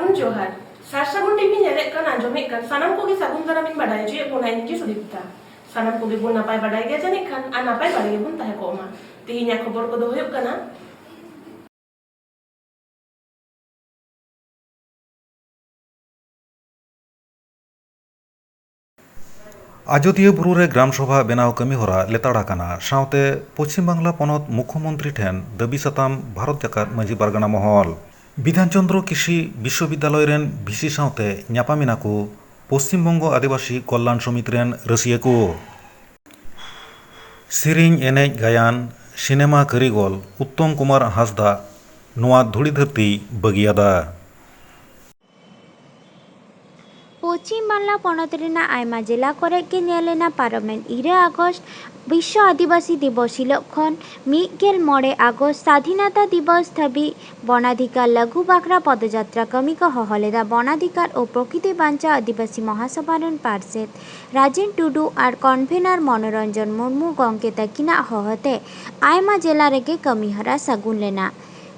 Sagun Johar. Sagun TV nyelek kan anjomik kan sanam ko gi sagun daramin badai je puna inki sudipta. Sanam ko gi bun napai badai ge janik kan anapai badai ge bun tahe ko ma. Tihinya khobor ko do huyuk kana. आजोदिया बुरु रे ग्राम सभा बेनाव कमी हरा लेताड़ा काना साउते पश्चिम बांगला पनत मुख्यमंत्री ठेन दाबी साताम भारत जाकात माजी बारगाना महल विधान चंद्र कृषि विश्वविद्यालय रेन भिसी साउते न्यापामिना को पश्चिम बंग आदिवासी कल्याण समिति रेन रसिया को सिरिंग एनेज गायान सिनेमा कारिगल उत्तम कुमार हासदा नोआ धुड़ी धरती बगियादा पश्चिम बांगला पनत रेना आयमा जिला करे के नेलेना पार्लामेंट 2 আগস্ট विश्व आदिवासी दिवस हिलोग खन 1 আগস্ট स्वाधीनता दिवस धबी वनाधिकार लघु बाखरा पदयात्रा कमी को हहलेदा वनाधिकार और प्रकृति बांचा आदिवासी महासभा रेन पार्षद राजेन टुडू और कन्वेनर मनोरंजन मुर्मू गंके तकिना हहते आयमा जिला रेगे कमी हरा सागुन लेना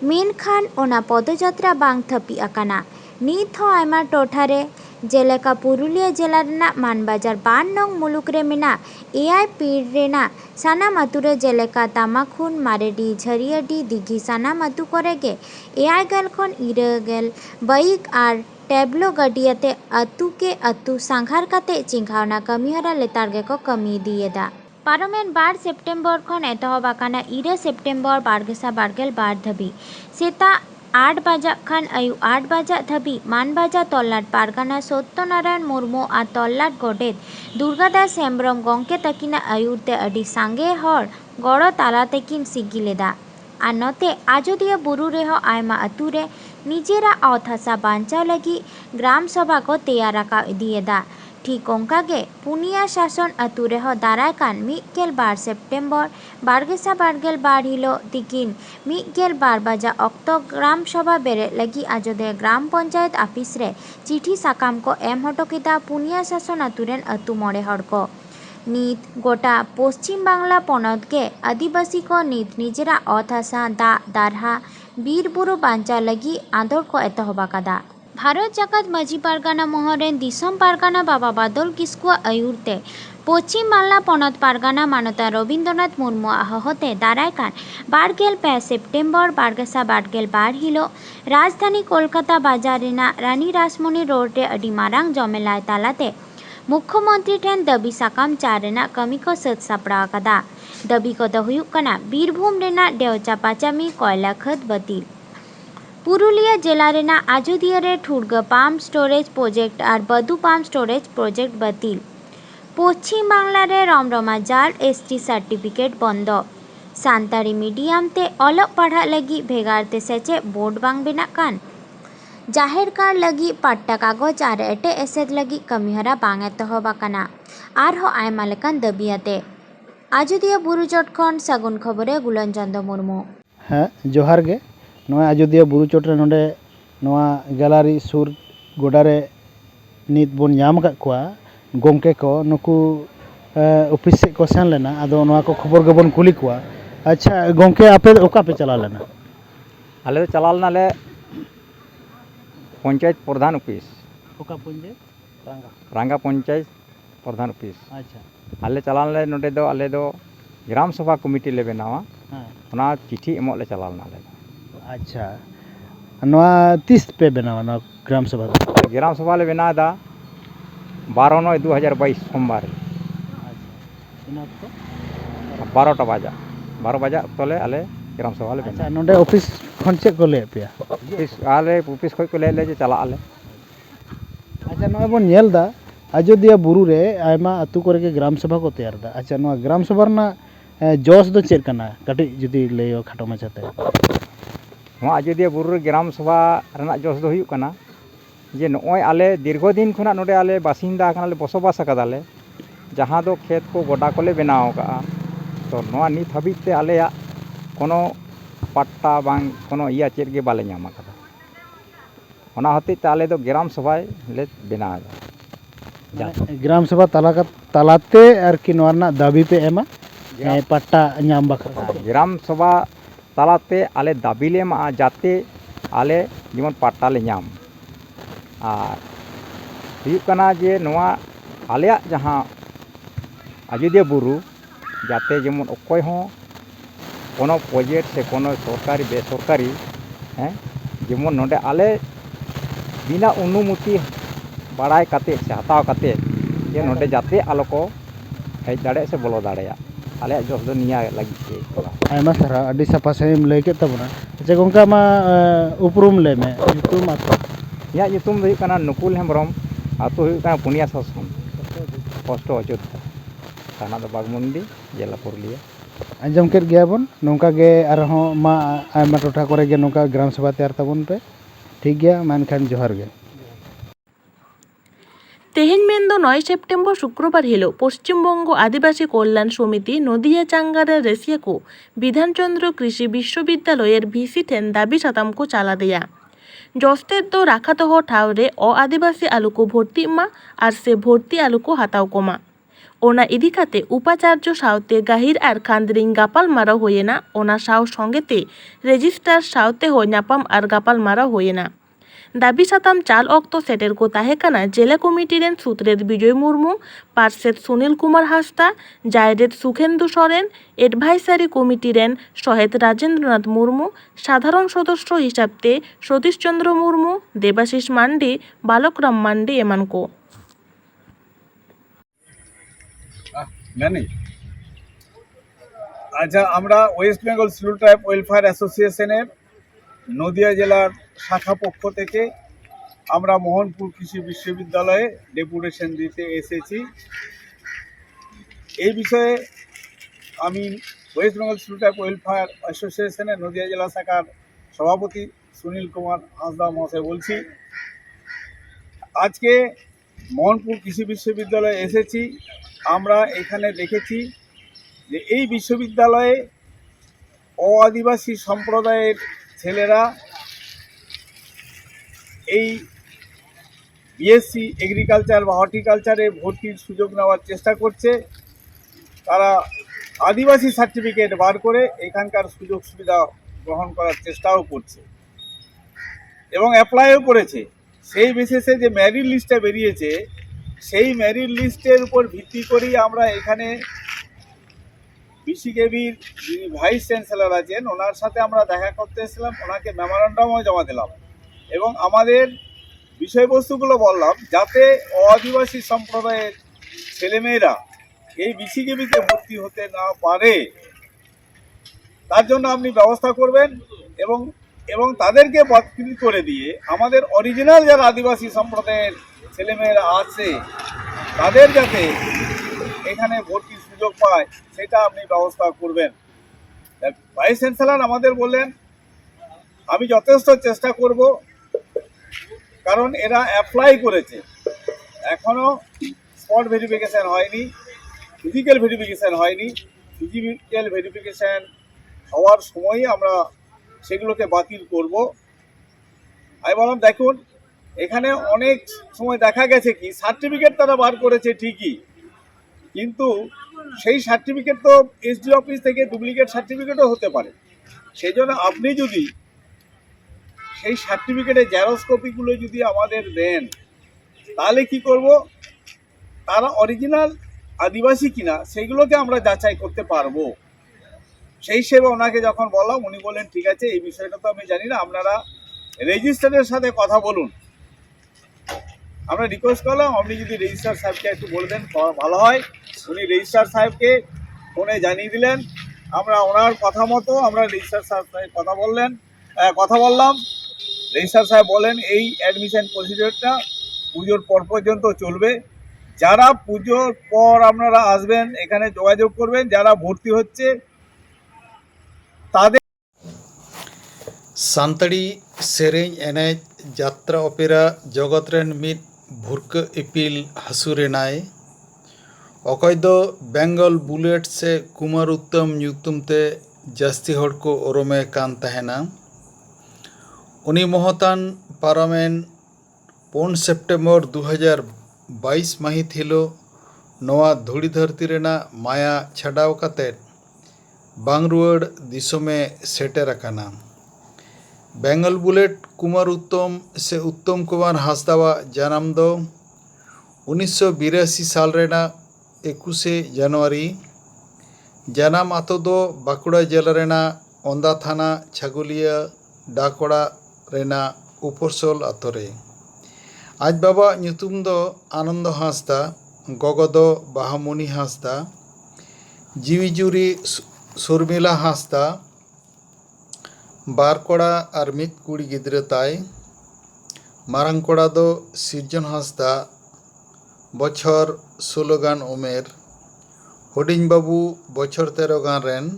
मेनखान ओना पदयात्रा बांग थपी आकाना नीत हो आयमा टोठारे जेलेका पुरुलिया जिला रेना मानबाजार 5 नং मुलुक रे मेना एआई पीर रेना सानाम अतुरे जेलेका तामाखुन मारेडी झरियाडी दिघी सानाम अतु करेगे एआई गल खन इरगेल बाइक और टेबलो गडियाते अतु के अतु सांघार काते चिंघावना कमीहरा लेतारगे को कमी दिएदा पार्लामेंट 12 सेप्टेम्बर खन एतहब आकाना 2 सेप्टेम्बर 2022 धबी सेता 8 बजा खान आयु 8 बजा धबी मानबाजा तल्लाट पारगाना सत्यनारायण मुर्मू और तल्लाट गोडेत दुर्गादास हेम्ब्रम गंके तकिना आयुरते अडी सांगे हर गड़ो ताला तकिन सिगिलेदा और नते आजोदिया बुरु रेहो आयमा अतुरे निजेरा अत हासा बांचाव लगी ग्राम सभा को तैयार रखा दिएदा ठीक ओंकागे पुनिया शासन अतु रेहो दारायकान 12 सेप्टेम्बर 2022 हिलो तिकिन 12 बजा अक्तो ग्राम सभा बेरे लगी आजोदिया ग्राम पंचायत ऑफिस रे चिठी साकाम को एम हटो किदा पुनिया शासन अतुरेन अतु मोड़े हड़ को नीत गोटा पश्चिम बांगला पनत के आदिवासी को नीत निजेरा अत हासा दा दारहा बीर बुरु बांचा लगी आंदोलन को एतहब आकादा भारत जाकात माजी पारगाना महरेन दिसम पारगाना बाबा बादल किस्कुआ आयुरते पश्चिम बांगला पनत पारगाना मानता रवीन्द्रनाथ मुर्मू आहते दारायकान 12 सेप्टेम्बर 2022 हिलो राजधानी कोलकाता बाजार रेना रानी रासमणी रोड रे अडी मारांग जमेलाय तालाते मुख्यमंत्री ठेन दाबी साकाम चार रेना कमी को सत सापड़ा आकादा दाबी को दो हुयुक कना बीरभूम रेना देवचा पाचामी कोयला खत बतिल पुरुलिया जिला रेना आजोदिया रे ठुड़गा पाम्प स्टोरेज प्रोजेक्ट और बधु पाम्प स्टोरेज प्रोजेक्ट बतिल पश्चिम बांगला रे रमरमा जाल एसटी सर्टिफिकेट बंद सान्ताड़ी मीडियम ते अलग पढ़ा लगी भेगारते सेचे बोर्ड बांग बेना कान जाहिर कार लगी पट्टा कागज और एटे एसेद लगी कमीहरा बांग एतहब आकाना आरहो आयमा लेकान दबियाते आजोदिया बुरु चोट खन सागुन खबरे गुलन चंद मुर्मू हाँ जोहार गे नोआ आजोदिया बुरु चोटरे नोडे नोआ गैलारी सुर गोडारे नित बोन नाम का कोआ गोंके को नुकु ऑफिस से को सेन लेना आदो नोआ को खबर गबन कुली कोआ अच्छा गोंके आपे ओका पे चला लेना आले तो चला लेना ले पंचायत प्रधान ऑफिस ओका पंचायत रांगा पंचायत प्रधान ऑफिस अच्छा आले चला ले नोडे दो आले दो ग्राम सभा कमिटी ले बनावा हाँ ओना चिठी एमो ले चला लेना ले अच्छा नोआ 30 पे बनावा ना ग्राम सभा ग्राम सभा ले बना दा 12/9/2022 सोमवार इना तो 12टा बजा 12 बजा तले आले ग्राम सभा ले अच्छा बना नोडे ऑफिस खन से को ले पे ऑफिस आले ऑफिस खय को ले जे चला आले अच्छा नोआ बोन नेल दा आजोदिया बुरु रे आयमा अतु करे के ग्राम सभा को तैयार दा अच्छा नोआ ग्राम सभा ना जोश दो चेक कना कटी जुदी लेयो खाटो माछाते नोआ आजोदिया बुरु रे ग्राम सभा रना जोश दो हुयुक कना जे नोय आले दीर्घदिन खुना नोडे आले बासिंदा कनाले बसोबास कदाले जहाँ दो खेत को गोडा कोले बनाव का तो नोआ नित हबिते आलेया कोनो पट्टा बांग कोनो इया चेत गे बाले नाम कदा ओना हते आले दो ग्राम सभा ले बनाव ग्राम सभा तालाते और कि नोरना दाबी पे एमा पट्टा नाम बखरा ग्राम सभा तालाते आले दाबी ले मा जाते आले जीवन पट्टा ले नाम ᱟᱨ ᱦᱩᱭᱩᱜ ᱠᱟᱱᱟ ᱡᱮ ᱱᱚᱣᱟ ᱟᱞᱮᱭᱟᱜ ᱡᱟᱦᱟᱸ ᱟᱡᱳᱫᱤᱭᱟᱹ ᱵᱩᱨᱩ ᱡᱟᱛᱮ ᱡᱮᱢᱚᱱ ᱚᱠᱚᱭ ᱦᱚᱸ কোনো প্রজেক্ট সে কোনো সরকারি বেসরকারি হ্যাঁ যেমন নোডে আলে বিনা অনুমতি বাড়াই কাতে সে হাতাও কাতে যে নোডে যাতে আলো কো হেজ দাড়ে সে বলো দাড়েয়া আলে জস ᱫᱚ ᱱᱤᱭᱟᱹ ᱞᱟᱹᱜᱤᱫ ᱛᱮ ᱠᱚᱨᱟᱣ ᱟᱭᱢᱟ ᱥᱟᱨᱦᱟᱣ ᱟᱹᱰᱤ ᱥᱟᱯᱷᱟ ᱥᱟᱺᱦᱤᱡ ᱮᱢ ᱞᱟᱹᱭ ᱠᱮᱫ ᱛᱟᱵᱚᱱᱟ ᱟᱪᱪᱷᱟ ᱜᱚᱝᱠᱮ ᱢᱟ ᱩᱯᱨᱩᱢ ᱞᱟᱹᱭ ᱢᱮ ᱧᱩᱛᱩᱢ ᱟᱛᱚ ᱤᱧᱟᱹᱜ ᱧᱩᱛᱩᱢ ᱫᱚ ᱦᱩᱭᱩᱜ ᱠᱟᱱᱟ ᱱᱩᱠᱩᱞ ᱦᱮᱢᱵᱨᱚᱢ ᱟᱛᱳ ᱦᱩᱭᱩᱜ ᱠᱟᱱᱟ ᱯᱩᱱᱤᱭᱟ ᱥᱟᱥᱚᱱ ᱯᱳᱥᱴ ᱚᱡᱳᱫᱽᱫᱷᱟ ᱛᱷᱟᱱᱟ ᱫᱚ ᱵᱟᱜᱽᱢᱩᱱᱰᱤ ᱡᱮᱞᱟ ᱯᱩᱨᱩᱞᱤᱭᱟᱹ ᱟᱸᱡᱚᱢ ᱠᱮᱫ ᱜᱮᱭᱟ ᱵᱚᱱ ᱱᱚᱝᱠᱟ ᱜᱮ ᱟᱨᱦᱚᱸ ᱢᱟ ᱟᱭᱢᱟ ᱴᱚᱴᱷᱟ ᱠᱚᱨᱮ ᱜᱮ ᱱᱚᱝᱠᱟ ᱜᱨᱟᱢ ᱥᱚᱵᱷᱟ ᱛᱮᱭᱟᱨ ᱛᱟᱵᱚᱱ ᱯᱮ ᱴᱷᱤᱠ ᱜᱮᱭᱟ ᱢᱟ ᱮᱱᱠᱷᱟᱱ ᱡᱚᱦᱟᱨ ᱜᱮ তেহেᱧ মেনদো 9 সেপ্টেম্বর শুক্রবার হিলো পশ্চিমবঙ্গ আদিবাসী কল্যাণ সমিতি নদিয়া চাঙ্গারের রেসিয়াকো বিধানচন্দ্র কৃষি বিশ্ববিদ্যালয়ের ভিসি ঠেন দাবি সাতামকো চালা দেয়া জস্তের দো রাখাতহ ঠাউরে অ আদিবাসী আলুকো ভর্তি মা আর সে ভর্তি আলুকো হাতাও কমা ওনা ইদি কাতে উপাচার্য সাউতে গাহির আর খান্দ্রিং গাপাল মারা হয়ে না ওনা সাউ সঙ্গেতে রেজিস্ট্রার সাউতে হো নাপাম আর গাপাল মারা হয়ে না দাবি সাতাম চাল অক্ত সেটের কো তাহেকানা জেলা কমিটিরেন সূত্রের বিজয় মুর্মু পার্ষদ সুনীল কুমার হাসদা জায়রেদ সুখেন্দু সরেন এডভাইসারি কমিটিরেন সহেদ রাজেন্দ্রনাথ মুর্মু সাধারণ সদস্য হিসাবতে সতীশচন্দ্র মুর্মু দেবাশিস মান্ডি বালকরাম মান্ডি এমানকো জানি আচ্ছা আমরা ওয়েস্ট বেঙ্গল স্লু ট্রাইব ওয়েলফেয়ার অ্যাসোসিয়েশনের নদিয়া জেলার শাখা পক্ষ থেকে আমরা মোহনপুর কৃষি বিশ্ববিদ্যালয়ে ডেপুটেশন দিতে এসেছি এই বিষয়ে আমি ওয়েস্ট বেঙ্গল স্লু ট্রাইব ওয়েলফেয়ার অ্যাসোসিয়েশনের নদিয়া জেলা শাখার সভাপতি সুনীল কুমার হাসদা মহাশয় বলছি আজকে মোহনপুর কৃষি বিশ্ববিদ্যালয়ে এসেছি আমরা এখানে দেখেছি যে এই বিশ্ববিদ্যালয়ে আদিবাসী সম্প্রদায়ের ছেলেরা এই বিএসসি এগ্রিকালচার বা হর্টিকালচারে ভর্তির সুযোগ নেওয়ার চেষ্টা করছে তারা আদিবাসী সার্টিফিকেট বার করে এখানকার সুযোগ সুবিধা গ্রহণ করার চেষ্টাও করছে এবং অ্যাপ্লাইও করেছে সেই বিশেষে যে মেরিট লিস্টটা বেরিয়েছে সেই মেরিট লিস্টের উপর ভিত্তি করেই আমরা এখানে বিসিকেবির যিনি ভাইস চ্যান্সেলর আছেন ওনার সাথে আমরা দেখা করতে এসেছিলাম ওনাকে মেমোরান্ডামও জমা দিলাম এবং আমাদের বিষয়বস্তুগুলো বললাম যাতে আদিবাসী সম্প্রদায়ের ছেলেমেয়েরা এই বিসিকেবিতে ভর্তি হতে না পারে তার জন্য আপনি ব্যবস্থা করবেন এবং তাদেরকে বাতিল করে দিয়ে আমাদের অরিজিনাল যারা আদিবাসী সম্প্রদায়ের ছেলেমেয়েরা আছে তাদের যাতে এখানে ভর্তির সুযোগ পায় সেটা আপনি ব্যবস্থা করবেন ভাইস চ্যান্সেলর আমাদের বললেন আমি যথেষ্ট চেষ্টা করব কারণ এরা অ্যাপ্লাই করেছে এখনও স্পট ভেরিফিকেশান হয়নি ফিজিক্যাল ভেরিফিকেশান হয়নি ফিজিক্যাল ভেরিফিকেশান হওয়ার সময়ই আমরা সেগুলোকে বাতিল করব আমি বললাম দেখুন এখানে অনেক সময় দেখা গেছে কি সার্টিফিকেট তারা বার করেছে ঠিকই কিন্তু সেই সার্টিফিকেট তো এসডি অফিস থেকে ডুপ্লিকেট সার্টিফিকেটও হতে পারে সেই জন্য আপনি যদি সেই সার্টিফিকেটের জেরক্স কপিগুলো যদি আমাদের দেন তাহলে কি করব তারা অরিজিনাল আদিবাসী কিনা সেগুলোকে আমরা যাচাই করতে পারবো সেই হিসেবে ওনাকে যখন বললাম উনি বললেন ঠিক আছে এই বিষয়টা তো আমি জানি না আপনারা রেজিস্ট্রারের সাথে কথা বলুন আমরা রিকোয়েস্ট করলাম আপনি যদি রেজিস্ট্রার সাহেবকে একটু বলে দেন ভালো হয় উনি রেজিস্ট্রার সাহেবকে ফোনে জানিয়ে দিলেন আমরা ওনার কথা মতো আমরা রেজিস্ট্রার সাহেব কথা বললাম রেজিস্ট্রার সাহেব বলেন এই অ্যাডমিশন প্রসিডিওরটা পুজোর পর পর্যন্ত চলবে যারা পুজোর পর আপনারা আসবেন এখানে যোগাযোগ করবেন যারা ভর্তি হচ্ছে তাদের सानतड़ी सेरेंज एनेज यात्रा ओपेरा जगत रेन मिद भुरका इपिल हसुरेनाय अकय दो बेंगल बुलेट से कुमार उत्तम ᱧᱩᱛᱩᱢ ते जास्ती हड़ को ओरमे कान तहेना उनी महतान पारामेन 5 सेप्टेम्बर 2022 माहित हिलो नवा धुड़ी धरती रेना माया छाड़ाव काते बांग रुवाड़ दिसोमे सेटेर आकाना बेंगल बुलेट कुमार उत्तम से उत्तम कुमार हांसदावाग जन्म दो 1982 साल रेना 21 जनवरी जन्म आतो दो बांकुड़ा जिला रेना ओंदा थाना छागुलिया डाकोड़ा रेना उपरसोल आतो रे। आज बाबा ᱧᱩᱛᱩᱢ दो आनंद हांसदा गगो दो बाहामुनि हांसदा जीवीजुरी सुरमिला हांसदा बार कोड़ा और मिद कुड़ी गिद्रे ताई मारंग कोड़ा दो सिरजन हांसदा बछर 16 गान उमेर हुडिंग बाबू बछर 13 गान रेन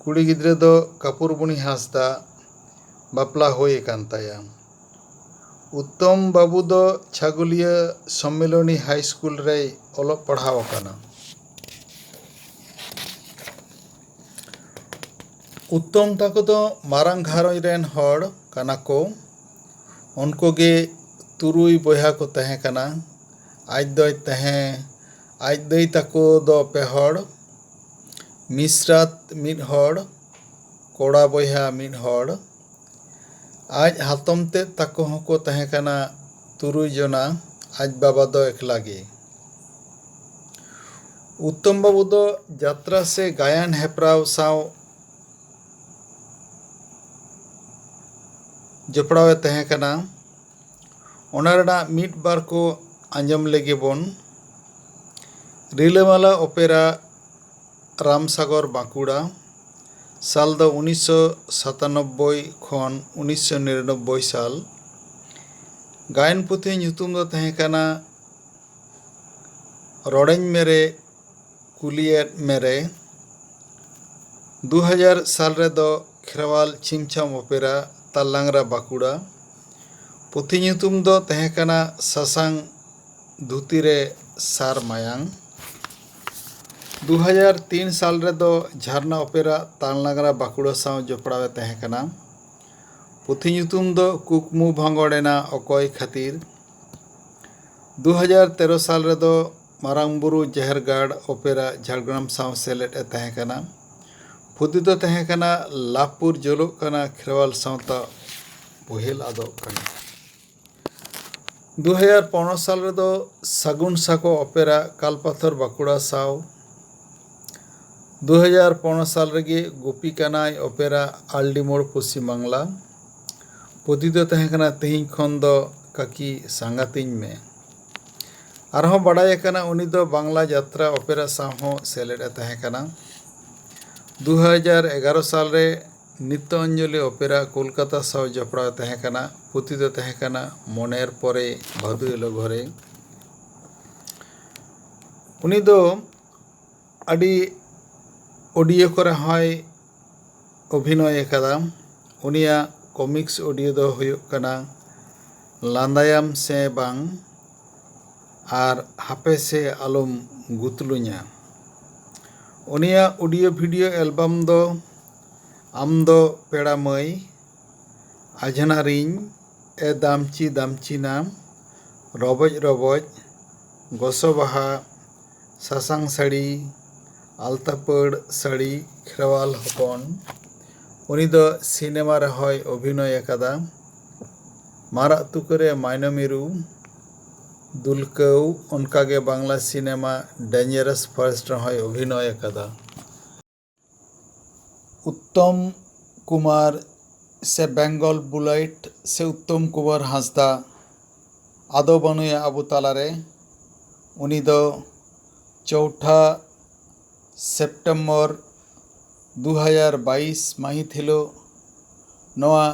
कुड़ी गिद्रे दो कापुरबुनी हांसदा बापला होय कान ताया। उत्तम बाबू दो छागुलिया सम्मेलनी हाई स्कूल रे ओलोग पढ़ाव काना। उत्तम ताको दो मारंग घारों रेन हड़ काना को उनको गे तुरुई बया को तहे काना। आज दई ताको दो पे हड़ मिसरात मिद हड़ कोड़ा बया मिद हड़ आज हातमते ताको हको तहे काना तुरुई जना। आज बाबा दो एकला गे। उत्तम बाबू दो यात्रा से गायन हेपराव साव जपड़ावे तहे काना। ओना रेना मिद बार को आंजम लेगे बोन रिलामाला ओपेरा रामसागर बांकुड़ा साल दो 1997 खन 1999 साल गायन पुथी ᱧᱩᱛᱩᱢ दो तहे काना रोडें मेरे कुलियत मेरे 2000 साल रे दो खेरवाल छिमछाम ओपेरा तालांगरा बांकुड़ा पुथी ᱧᱩᱛᱩᱢ दो तहे काना सासांग धुती रे सार मायांग 2003 साल रे दो झरना ओपेरा तालनागरा बांकुड़ा साव जपड़ावे तहे काना। पुथी ᱧᱩᱛᱩᱢ दो कुकमु भांगोड़ेना अकोय खातिर 2013 साल रे दो मारांगबुरु जहरगाड़ ओपेरा झारग्राम साव सेलेट तहे काना। पुथी दो तहे काना लाभपुर जोलोग काना खेरवाल सावता बोहेल आदो काना। 2015 साल रे दो सागुन साको ओपेरा कालपाथर बांकुड़ा साव 2015 साल रेगे गोपी कानाई ओपेरा आल्डिमोड़ पश्चिम बांगला पुथी दो तहे काना तेहिं खन दो काकी सांगातिन में आरहों बाड़ाय काना उनी दो बांग्ला यात्रा ओपेरा साव सेलेड तहे काना। 2011 साल रे नित्य अंजलि ओपेरा कोलकाता साव जपड़ा तहे काना। पुथी दो तहे काना मोनेर परे भादु एलो घरे उनी दो अडी ऑडियो करे हय अभिनय कदा। उनिया कॉमिक्स ऑडियो दो हुयुग काना लांदायाम से बांग आर हापे से आलम गुतलुन्या। उनिया ऑडियो वीडियो एल्बम दो आम दो पेड़ा मई आजना रिंग ए दामची दामची नाम रबज रबज गोसो बाहा सासांग साड़ी आलतापड़ साड़ी खेरवाल हपन उनी दो सिनेमा रे हय अभिनय कदा। मारा तुकरे मायनमिरु दुलकौ उनकागे बांग्ला सिनेमा डेंजरस फर्स्ट हय अभिनय कदा। उत्तम कुमार से बेंगल बुलेट से उत्तम कुमार हांसदा आदो बनुया आबू तालारे उनी दो 4 सेप्टेम्बर 2022 माहित हिलो नवा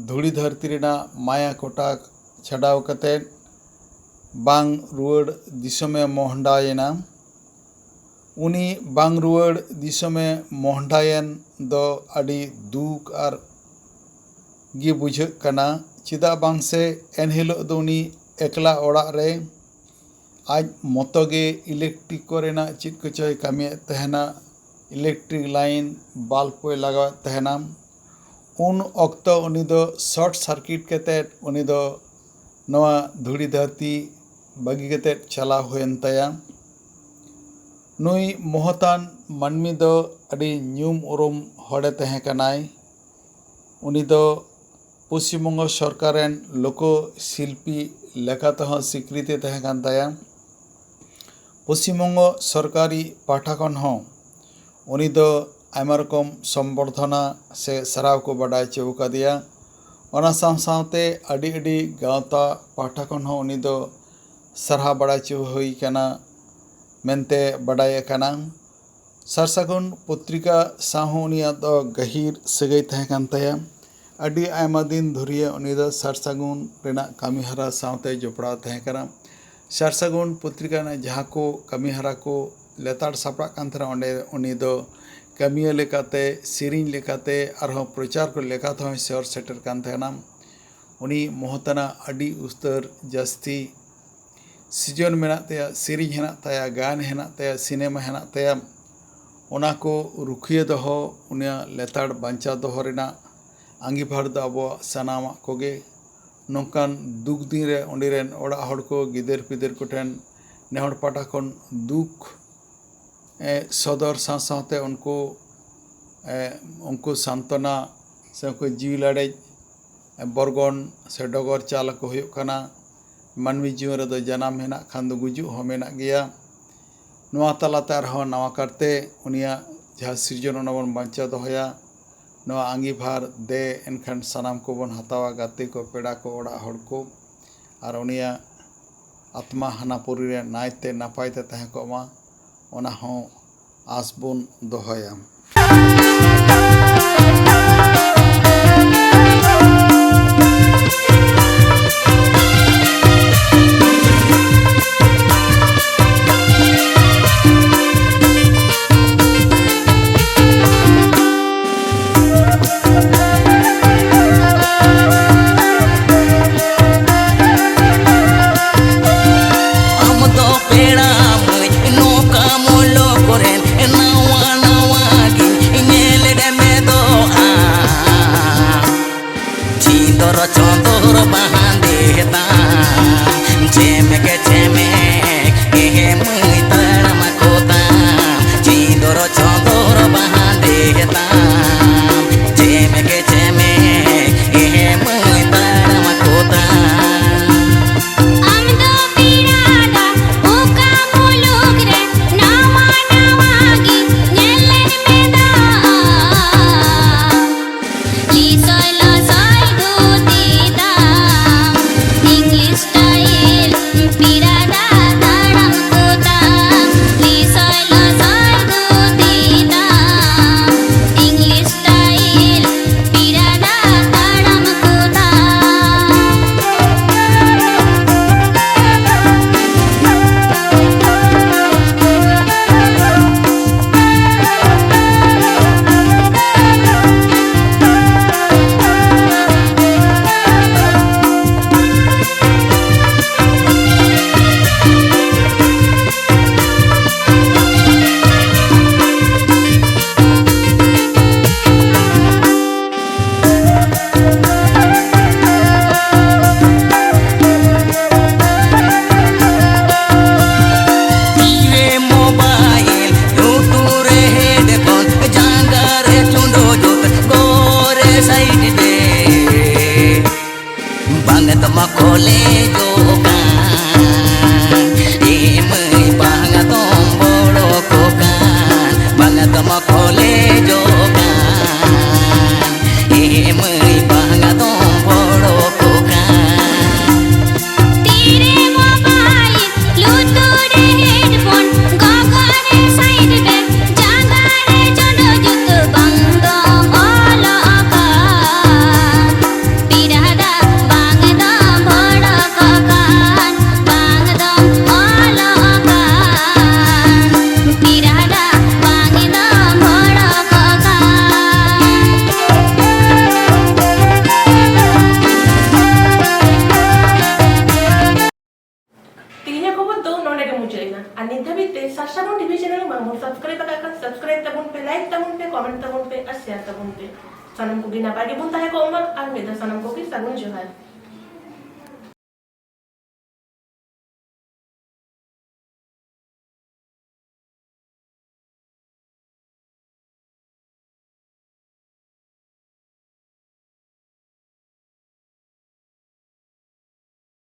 धुड़ी धरती रेना माया कोटाक छाड़ाव कते बांग रुआड़ दिसमे मोहंडायेना। उनी बांग रुआड़ दिसमे मोहंडायन दो अडी दुख आर गी बुझाग काना। चिदा बांग से एनहिलो दो उनी एकला ओड़ा रे आज मतगे इलेक्ट्रिक कोरेना चित कचय कामी तहना इलेक्ट्रिक लाइन बाल्ब को लगा तहना। उन अक्तो उनी दो शॉर्ट सर्किट कते उनी दो नवा धुड़ी धरती बागी कते चला हुएन तया। नुई मोहतान मानमी दो अडी न्यूम उरुम हड़े तहे कनाय। उनी दो पश्चिमबंग सरकार लोक शिल्पी लेकाते स्वीकृति तहन ताया पश्चिमबंग सरकारी पाठा खन उनी दो आयमा रकम संबर्धना से सराव को बाडाय चो कदिया ओना साथे अडी अडी गावता पाठा खन उनी दो सरहा बाडाय चो हुई कना मेनते बाडाय कना सारसागुन पत्रिका साह उनिया दो गहिर सगै तहन ताया अडी आयमा दिन धरिया उनी दो सारसागुन रेना कामीहरा साथे जोपड़ा तहन सारसागुन पत्रिका ने जहाँ को कामीहरा को लेताड़ सापड़ा कांथरा ओंडे उनी दो कामिया लेकाते सेरिंग लेकाते आरहों प्रचार को लेकाते शहर सेटर कान तहना उनी मोहतना अडी उस्तर जास्ती सीजन मेना तया सेरिंग हेना तया गान हेना तया सिनेमा हेना तया ओना को रुखिया दोहो उनिया लेताड़ बांचा दोहो रेना आंगीभार दो अब सानामा कोगे नौकान दुख दिन रे ओंडेरेन ओड़ा हड़ को गिदर पिदर को ठेन नेहड़ पाटा खन दुख सदर साथे उनको सांत्वना से उनको जीव लड़े बरगन से डगर चाल को होना मानवी जीवन रे जनाम हेना खान दो गुजु हो मेना गया नवा तलाते आरहों नवा करते उनिया जहाँ सृजन ओना बन बांचा दोहया नवा आंगीभार दे एनखान सानाम को बन हतावा गाते को पेड़ा को ओड़ा हड़ को और उनिया आत्मा हानापुरी रे नायते नापायते तहे को मा ओना हों आस बन दोहया Sasaron TV channel mau subscribe akan subscribe tabun pe like tabun pe comment tabun pe share tabun pe sanam ko gina pagi pun tahe ko umar ar meda sanam ko ki sagun johar